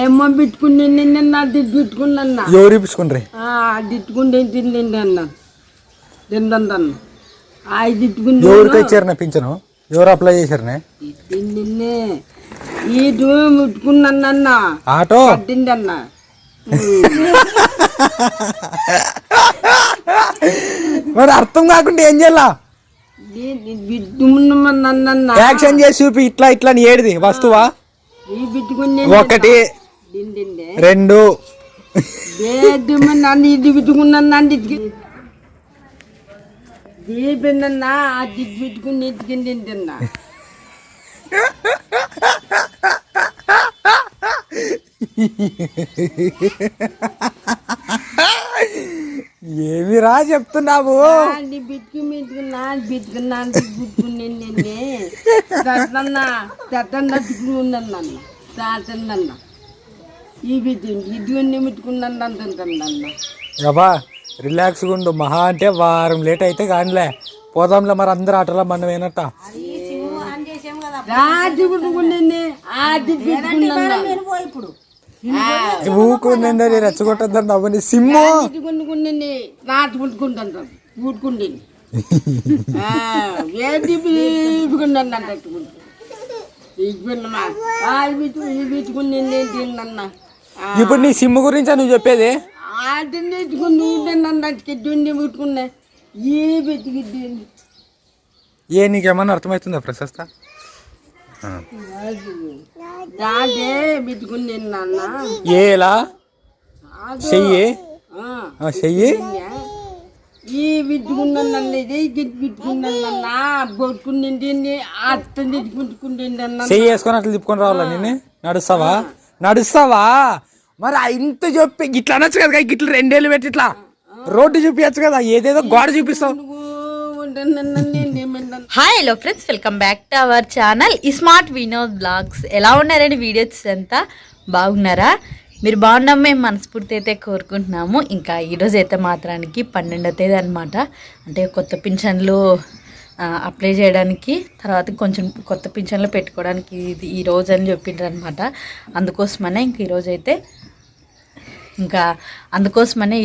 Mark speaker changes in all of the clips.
Speaker 1: అమ్మ పెట్టుకుని నిన్న తిట్టుకున్నా
Speaker 2: ఎవరు ఇప్పించుకుండ్రి
Speaker 1: తిట్టుకుంటే తిండి అన్న తిందన్న తిట్టుకుని
Speaker 2: ఎవరికి ఇచ్చారనే పింఛను ఎవరు అప్లై చేశారనే
Speaker 1: నిన్నే ఈటు ముట్టుకున్నాన్న
Speaker 2: ఆటో
Speaker 1: పట్టింది అన్న
Speaker 2: మరి అర్థం కాకుండా ఏం చేయాలా యాక్షన్ చేసి చూపి ఇట్లా ఇట్లా ఏడిది వస్తువా 1 2
Speaker 1: నన్ను ఇది పెట్టుకున్నాను దీపన్నా అది పెట్టుకుని ఎత్తుకుని తిన్నా
Speaker 2: ఏమిరా చెప్తున్నావు అబ్బా రిలాక్స్గా ఉండు మహా అంటే వారం లేట్ అయితే కానిలే పోదాంలే మరి అందరు ఆటలో మనం ఏనట్ట ఊకుండే రెచ్చగొట్టద్దండి అవన్నీ సిమ్ము
Speaker 1: నాటు పుట్టుకుంటాను పుట్టుకుంటే
Speaker 2: ఇప్పుడు నీ సిమ్ గురించి నువ్వు చెప్పేది ఏ నీకేమన్నా అర్థమవుతుందా ప్రశస్త ఏలా చెయ్యి చెయ్యి
Speaker 1: ఈ పెట్టుకున్నాను
Speaker 2: చెయ్యి వేసుకొని అట్లా తిప్పుకొని రావాలా నేను నడుస్తావా మరి ఇంత చెప్పి ఇట్లా అనొచ్చు కదా ఇట్లా 2 ఏళ్ళు పెట్టి ఇట్లా రోడ్డు చూపించచ్చు కదా ఏదేదో గోడ చూపిస్తావు.
Speaker 3: Hi hello friends, welcome back to our channel smart Vinod vlogs. ఎలా ఉన్నారండి వీడియోస్ అంతా బాగున్నారా? మీరు బాగున్నాం మేము మనస్ఫూర్తి అయితే కోరుకుంటున్నాము. ఇంకా ఈరోజు అయితే మాత్రానికి 12వ తేదీ అనమాట. అంటే కొత్త పింఛన్లు అప్లై చేయడానికి, తర్వాత కొంచెం కొత్త పింఛన్లు పెట్టుకోవడానికి ఈ రోజు అని చెప్పిండ్రు అనమాట. అందుకోసమనే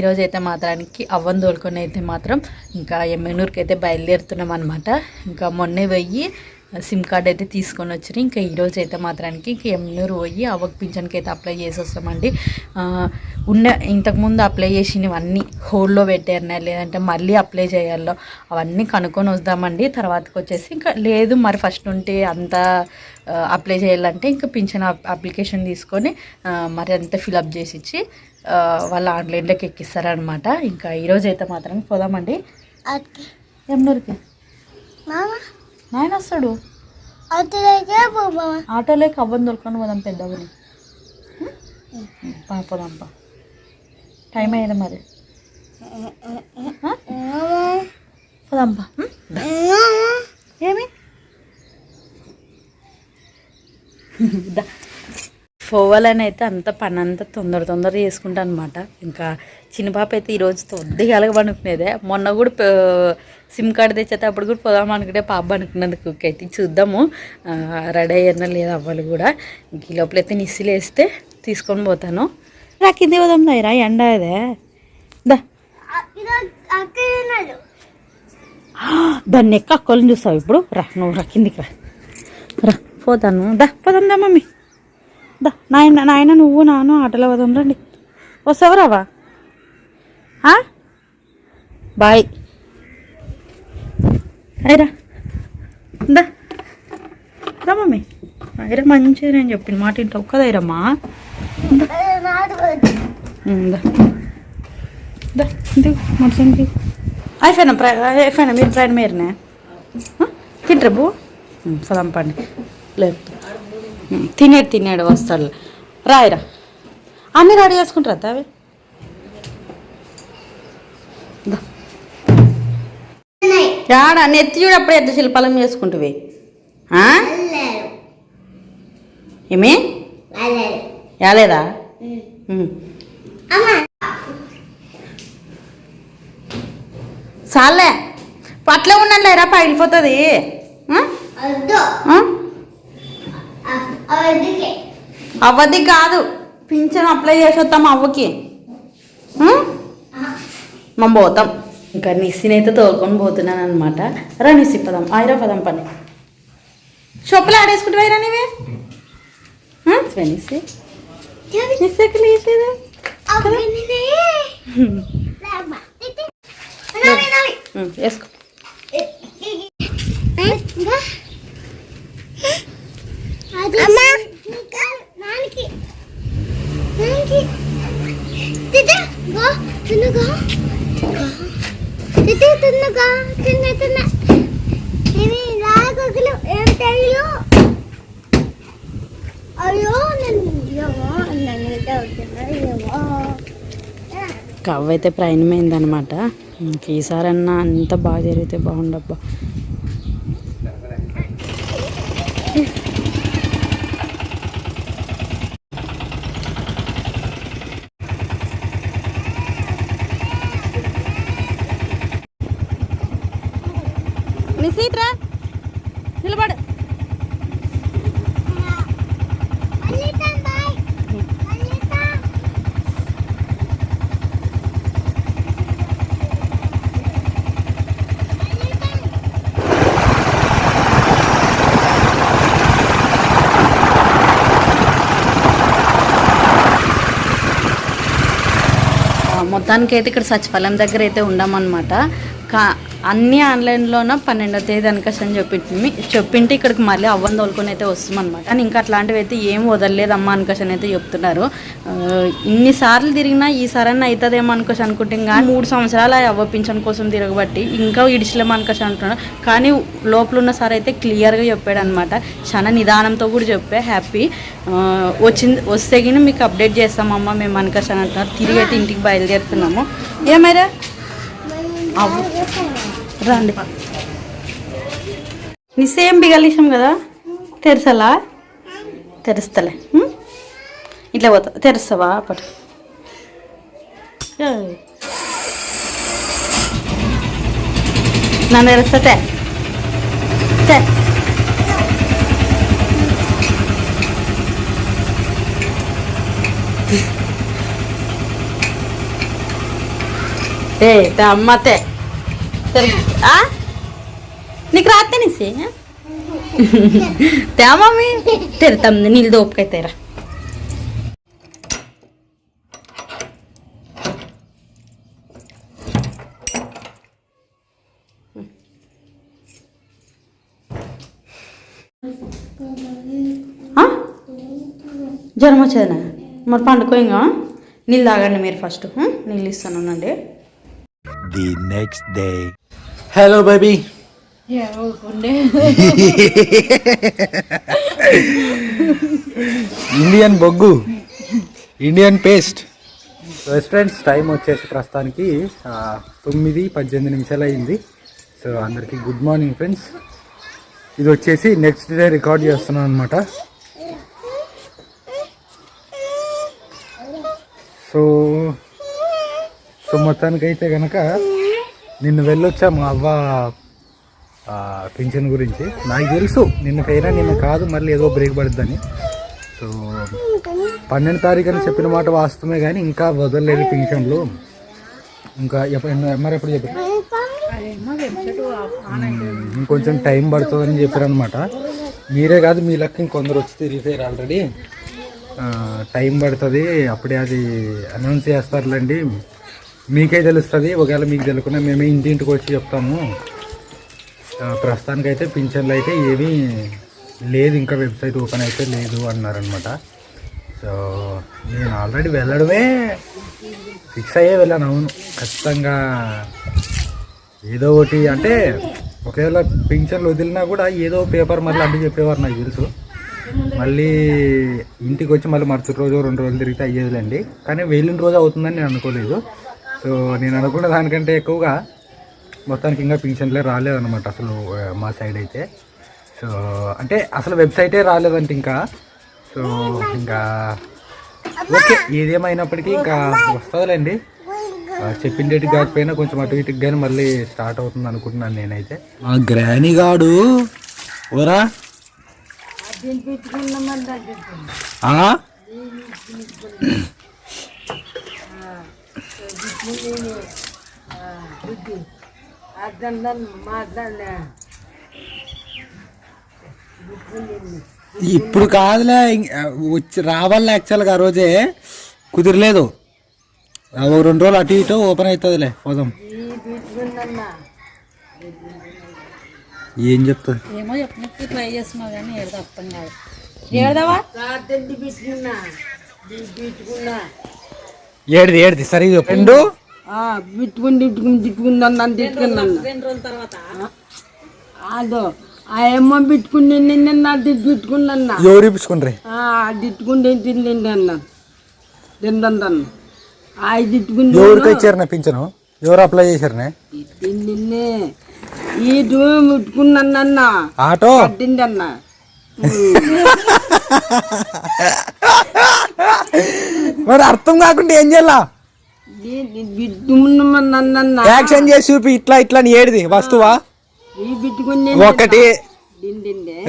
Speaker 3: ఈరోజైతే మాత్రానికి అవ్వని తోలుకొని అయితే మాత్రం ఇంకా ఎమ్మెనూరుకి అయితే బయలుదేరుతున్నాం అనమాట. ఇంకా మొన్నే పోయి సిమ్ కార్డ్ అయితే తీసుకొని వచ్చి ఇంకా ఈరోజు అయితే మాత్రానికి ఇంకా ఎమ్మెనూరు పోయి అవ్వకు పింఛన్కి అయితే అప్లై చేసి వస్తామండి. ఇంతకుముందు అప్లై చేసినవన్నీ హోల్డ్లో పెట్టారనా లేదంటే మళ్ళీ అప్లై చేయాలో అవన్నీ కనుక్కొని వద్దామండి. తర్వాతకి వచ్చేసి ఇంకా లేదు మరి ఫస్ట్ ఉంటే అంతా అప్లై చేయాలంటే ఇంకా పింఛన్ అప్లికేషన్ తీసుకొని మరి అంతా ఫిలప్ చేసి ఇచ్చి వాళ్ళు ఆన్లైన్లోకి ఎక్కిస్తారనమాట. ఇంకా ఈరోజు అయితే మాత్రం పోదామండి ఎమ్మెనూరుకి. నాయన వస్తాడు ఆటోలోకి అవ్వని దొరకను పోదాం పెద్దవని పోదాంపా. టైం అయ్యేది మరి పోదాంపా. ఏమి పోవాలని అయితే అంత పని అంతా తొందర చేసుకుంటా అనమాట. ఇంకా చిన్న పాప అయితే ఈరోజు కొద్దిగా పనుకునేదే. మొన్న కూడా సిమ్ కార్డు తెచ్చేటప్పుడు కూడా పోదాం అనుకుంటే పాప అనుకున్నందుకు అయితే చూద్దాము రెడీ అయ్యారో లేదా అవ్వాలి కూడా. ఇంక ఈ లోపలైతే నిస్సిలు వేస్తే తీసుకొని పోతాను. రాకింది పోదాం రా ఎండ అదే దా దాన్ని ఎక్క అక్కలను చూస్తావు ఇప్పుడు. నువ్వు రాకిందికి రా పోతాను పోదాం దా మమ్మీ నాయన నువ్వు నాను ఆటలో పోదాం రండి. వస్తావు రావా? బాయ్ అయిరా రా మమ్మీ అయిరా మంచిది నేను చెప్పిన మాట ఇంటావు కదా అయిరమ్మా. మనిషికి అయిపోయినా మీరు ప్రయాణం మీరనే తింటారా బు పదాం పండి లేదు తినేడు వస్తాడు రాయిరా అన్నీ రెడీ చేసుకుంటారా అవి యాడ నెత్తి చూడు అప్పుడే ఎంత శిల్పాలం చేసుకుంటువి. ఏమి యాలేదా? చాలే పట్ల ఉన్నట్లేరా పగిలిపోతుంది. అవద్ది కాదు పింఛన్ అప్లై చేసి వస్తాం అవ్వకి. మనం పోతాం. ఇంకా నిస్సినైతే తోలుకొని పోతున్నాను అనమాట. రా నిస్సి పదం ఆయిరా పదం పని షొప్పులు ఆడేసుకుంటే వైరా నీవే నిస్సి నిస్సకి లేచేదా వేసుకో. కవ్వ అయితే ప్రయాణమైందనమాట. ఇంక ఈసారన్నా అంత బాగా జరిగితే బాగుండబ్బా. నిసీట్రా నిలబడు. మొత్తానికైతే ఇక్కడ సచివాలయం దగ్గర అయితే ఉండమన్నమాట. అన్నీ ఆన్లైన్లోన 12వ తేదీ అనకస్ అని చెప్పింటే ఇక్కడికి మళ్ళీ అవ్వని తోలుకొని అయితే వస్తామన్నమాట. కానీ ఇంకా అట్లాంటివి అయితే ఏం వదలలేదమ్మా అనకస్ అని అయితే చెప్తున్నారు. ఇన్నిసార్లు తిరిగినా ఈసారన్నా అవుతుందేమో అనకస్ అనుకుంటే ఇంకా 3 సంవత్సరాలు అవ్వ పింఛన్ కోసం తిరగబట్టి ఇంకా ఇడిచలేమో అనకస్ అంటున్నారు. కానీ లోపల ఉన్న సార్ అయితే క్లియర్గా చెప్పాడు అనమాట. చాలా నిదానంతో కూడా చెప్పా. హ్యాపీ వస్తే గిన మీకు అప్డేట్ చేస్తామమ్మా మేము అనకస్ అని అంటున్నారు. తిరిగి అయితే ఇంటికి బయలుదేరుతున్నాము. ఏమైనా అవ్వ రండి నీ సేమ్ బిగలేసాం కదా. తెరసలా తెరుస్తలే ఇట్లా పోతా. తెరుస్తావా పట్టు. నన్ను తెరుస్తా. అమ్మతే నీకు రాత్తే నిసే మమ్మీ తెరుతాం నీళ్ళు దోపుకైతేరా. జ్వరం వచ్చేదనా మరి పండుకో. ఇంకా నీళ్ళు తాగండి మీరు ఫస్ట్. నీళ్ళు ఇస్తానండి.
Speaker 2: The next day. Hello baby. Indian బొగ్గు, ఇండియన్ పేస్ట్. ఫ్రెండ్స్ టైం వచ్చేసి ప్రస్తుతానికి 9:18 అయింది. సో అందరికీ గుడ్ మార్నింగ్ ఫ్రెండ్స్. ఇది వచ్చేసి నెక్స్ట్ డే రికార్డ్ చేస్తున్నాను అనమాట. సో మొత్తానికైతే కనుక నిన్ను వెళ్ళొచ్చాము అవ్వ పింఛన్ గురించి. నాకు తెలుసు నిన్నకైనా నిన్న కాదు మళ్ళీ ఏదో బ్రేక్ పడుద్దని. సో 12వ తారీఖు అని చెప్పిన మాట వాస్తవమే, కానీ ఇంకా వదలలేదు పింఛన్లు. ఇంకా మరి ఎప్పుడు చెప్పారు ఇంకొంచెం టైం పడుతుందని చెప్పారనమాట. మీరే కాదు మీ లెక్క ఇంకొందరు వచ్చి తిరిగిపోయారు ఆల్రెడీ. టైం పడుతుంది, అప్పుడే అది అనౌన్స్ చేస్తారులేండి, మీకే తెలుస్తుంది. ఒకవేళ మీకు తెలియకుండా మేమే ఇంటింటికి వచ్చి చెప్తాము. ప్రస్తుతానికైతే పింఛన్లు అయితే ఏమీ లేదు, ఇంకా వెబ్సైట్ ఓపెన్ అయితే లేదు అన్నారనమాట. సో నేను ఆల్రెడీ వెళ్ళడమే ఫిక్స్ అయ్యే వెళ్ళాను. అవును ఖచ్చితంగా ఏదో ఒకటి అంటే ఒకవేళ పింఛన్లు వదిలినా కూడా ఏదో పేపర్ మళ్ళీ అడ్డు చెప్పేవారు నాకు తెలుసు. మళ్ళీ ఇంటికి వచ్చి మళ్ళీ మరుసటి రోజు 2 రోజులు తిరిగితే అయ్యేదిలేండి. కానీ వెళ్ళిన రోజు అవుతుందని నేను అనుకోలేదు. సో నేను అనుకున్న దానికంటే ఎక్కువగా మొత్తానికి ఇంకా పింఛన్లే రాలేదన్నమాట అసలు మా సైడ్ అయితే. సో అంటే అసలు వెబ్సైటే రాలేదంటే ఇంకా. సో ఇంకా ఓకే ఏదేమైనప్పటికీ ఇంకా వస్తుందిలేండి. చెప్పిన డేట్కి కాకపోయినా కొంచెం అటు ఇటుకి కానీ మళ్ళీ స్టార్ట్ అవుతుంది అనుకుంటున్నాను నేనైతే. మా గ్రానీ గాడు ఓరా ఇప్పుడు కాదులే వచ్చి రావాల యాక్చువల్గా ఆ రోజే కుదిరలేదు. 2 రోజులు అటు ఇటు ఓపెన్ అవుతుందిలే, పోదాం. ఏం చెప్తుంది
Speaker 3: ఏమో చెప్పడానికి ట్రై చేస్తున్నావు కానీ ఏదో అర్థం కాదు. ఏడదావా
Speaker 2: ఏడిది సరే చెప్పండు.
Speaker 1: తిట్టుకున్నాను
Speaker 3: 2 రోజుల తర్వాత
Speaker 1: అదో ఆ అమ్మ పెట్టుకుని నిన్న తిట్టుకున్నా.
Speaker 2: ఎవరు ఇప్పించుకుండ్రి
Speaker 1: తిట్టుకుంటే తిండి అన్న తిందన్న ఆ తిట్టుకుంది.
Speaker 2: ఎవరికి ఇచ్చారు నా పింఛను? ఎవరు అప్లై చేశారు?
Speaker 1: నిన్నే ఇటు ముట్టుకున్నాన్న
Speaker 2: ఆటో
Speaker 1: పట్టింది అన్న.
Speaker 2: మరి అర్థం కాకుండా ఏం చేయాలా? యాక్షన్ చేసి చూపి ఇట్లా ఇట్లా ఏడిది వస్తువా? 1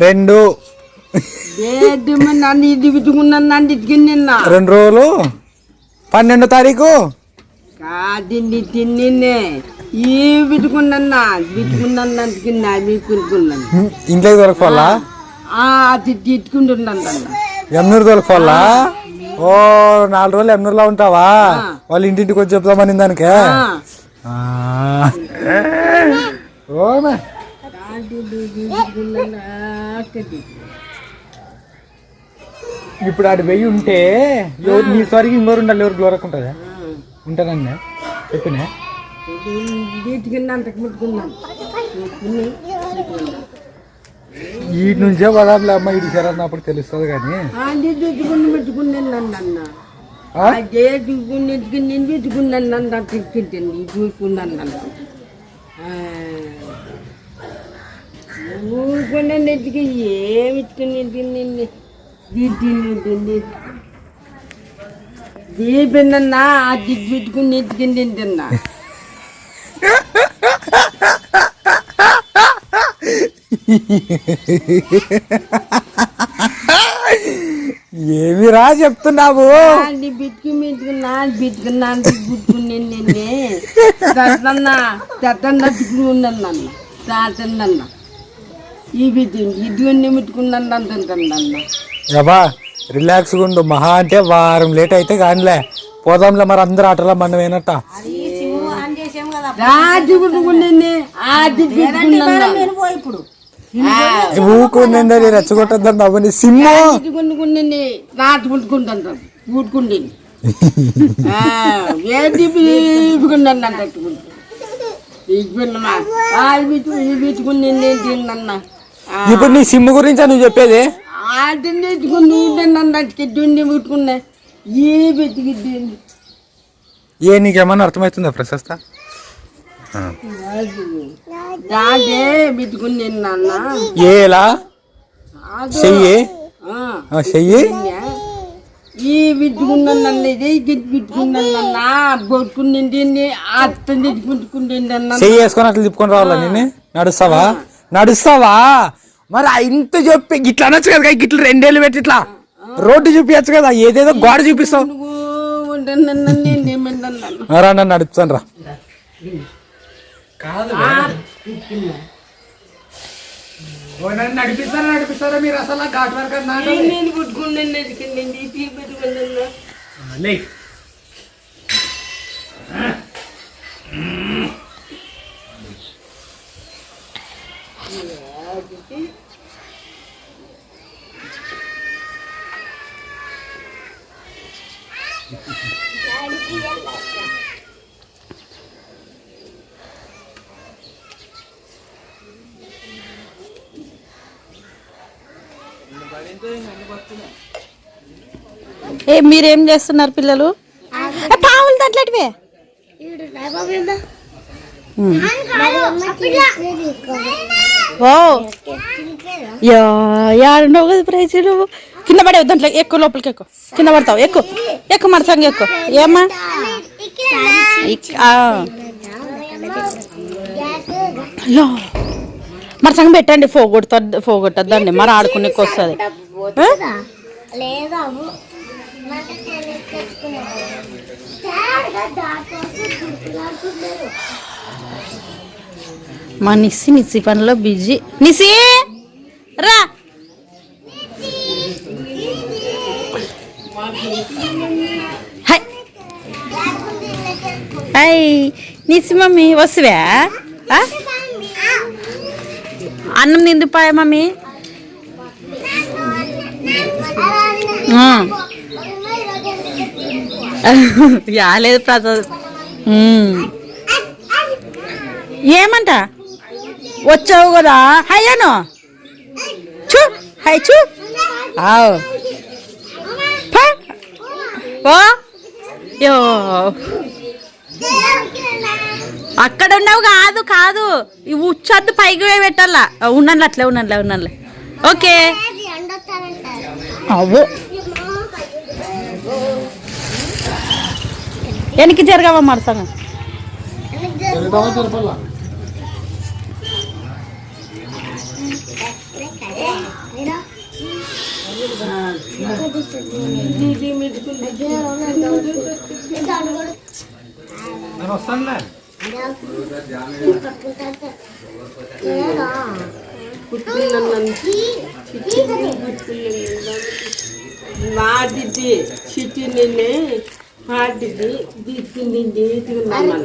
Speaker 2: 2
Speaker 1: నన్ను ఇది పెట్టుకున్నాను తిట్టుకుని నిన్న
Speaker 2: 2 రోజులు 12వ తారీఖు
Speaker 1: కాదండి తిన్నిన్నే ఈ పెట్టుకున్నా తిట్టుకున్నా మీకున్నాను
Speaker 2: ఇంట్లోకి దొరకపోవాలా?
Speaker 1: తిట్టుకుంటున్నాను
Speaker 2: ఎమ్నూరు దొరకపోవాలా? ఓ 4 రోజులు ఎమ్నూరులో ఉంటావా? వాళ్ళు ఇంటింటికి వచ్చి చెప్తామని దానికే. ఇప్పుడు ఆడు వెయ్యి ఉంటే నీ సరికి ఇంకోరు ఉండాలి. ఎవరికి దొరకుంటుందా? ఉంటానన్నా చెప్పినా వీటి నుంచే పదాపులే అమ్మ. ఇది సరన్నప్పుడు తెలుస్తుంది కానీ
Speaker 1: నెత్తికి ఏమి దీపెన్నన్నా ఆ దిగ్గు పెట్టుకుని నెత్తికింది తిన్నా.
Speaker 2: ఏమిరా చెప్తున్నావు?
Speaker 1: బిట్టుకు బిట్టుకున్నా గుట్టుకుని నిన్నే తట్టుకున్నాను తాతన్న ఈ బిడ్డ ఇదిగొన్ని ముట్టుకున్నాను అంటున్నాను.
Speaker 2: అబ్బా రిలాక్స్గా ఉండు. మహా అంటే వారం లేట్ అయితే కానిలే పోదాంలే. మరి అందరు ఆటలో మనం ఏనట్ట ఊకుండి రెచ్చగొట్టద్దండి అవన్నీ సిమ్ము
Speaker 1: నాటుకుంటుకుంటాను ఊటుకుండి తిన్నా.
Speaker 2: ఇప్పుడు నీ సిమ్ గురించి నువ్వు చెప్పేది? ఏ నీకేమన్నా అర్థమవుతుందా ప్రశస్త? ఏలా చెయ్యి చెయ్యి
Speaker 1: ఈ పెట్టుకున్నాను
Speaker 2: చెయ్యి వేసుకొని అట్లా తిప్పుకొని రావాలా? నేను నడుస్తావా? మరి ఇంత చెప్పి గిట్లా అనొచ్చు కదా, గిట్ల 2 ఏళ్ళు పెట్టి ఇట్లా రోడ్డు చూపించచ్చు కదా. ఏదేదో గోడ చూపిస్తావు. రా నన్ను నడుపుతాను రా. నడిపిస్తారా మీరు అసలు ఘాట్ వరకు
Speaker 3: మీరేం చేస్తున్నారు పిల్లలు? పావులు దాంట్లోటివే ఓ యాడుండవు కదా ప్రైజులు. కింద పడేవు దాంట్లో. ఎక్కువ లోపలికి ఎక్కువ కింద పడతావు. ఎక్కువ మరసంగా ఎక్కువ. ఏమ్మా మరసంగా పెట్టండి. పోగొట్టద్దండి మరి ఆడుకునేకి వస్తుంది. మా నిస్సి పనిలో బిజీ. నిసి రా. హాయ్ నిసి మమ్మీ వస్తువా? అన్నం తిండిపోయా మమ్మీ. యాలేదు ప్రసాద్. ఏమంట వచ్చావు కదా హయ్యాను చూ హై చూ యో అక్కడ ఉండవు కాదు కాదు ఇవి ఉచ్చద్దు పైకి పెట్టాలా. ఉన్నాను అట్లే ఉన్నానులే. ఓకే అవు వెనక్కి జరగవా మరసంగా.
Speaker 1: నాటిది చిట్టి నిన్నే నాటిది తీసుకుంది తీసుకున్నాను.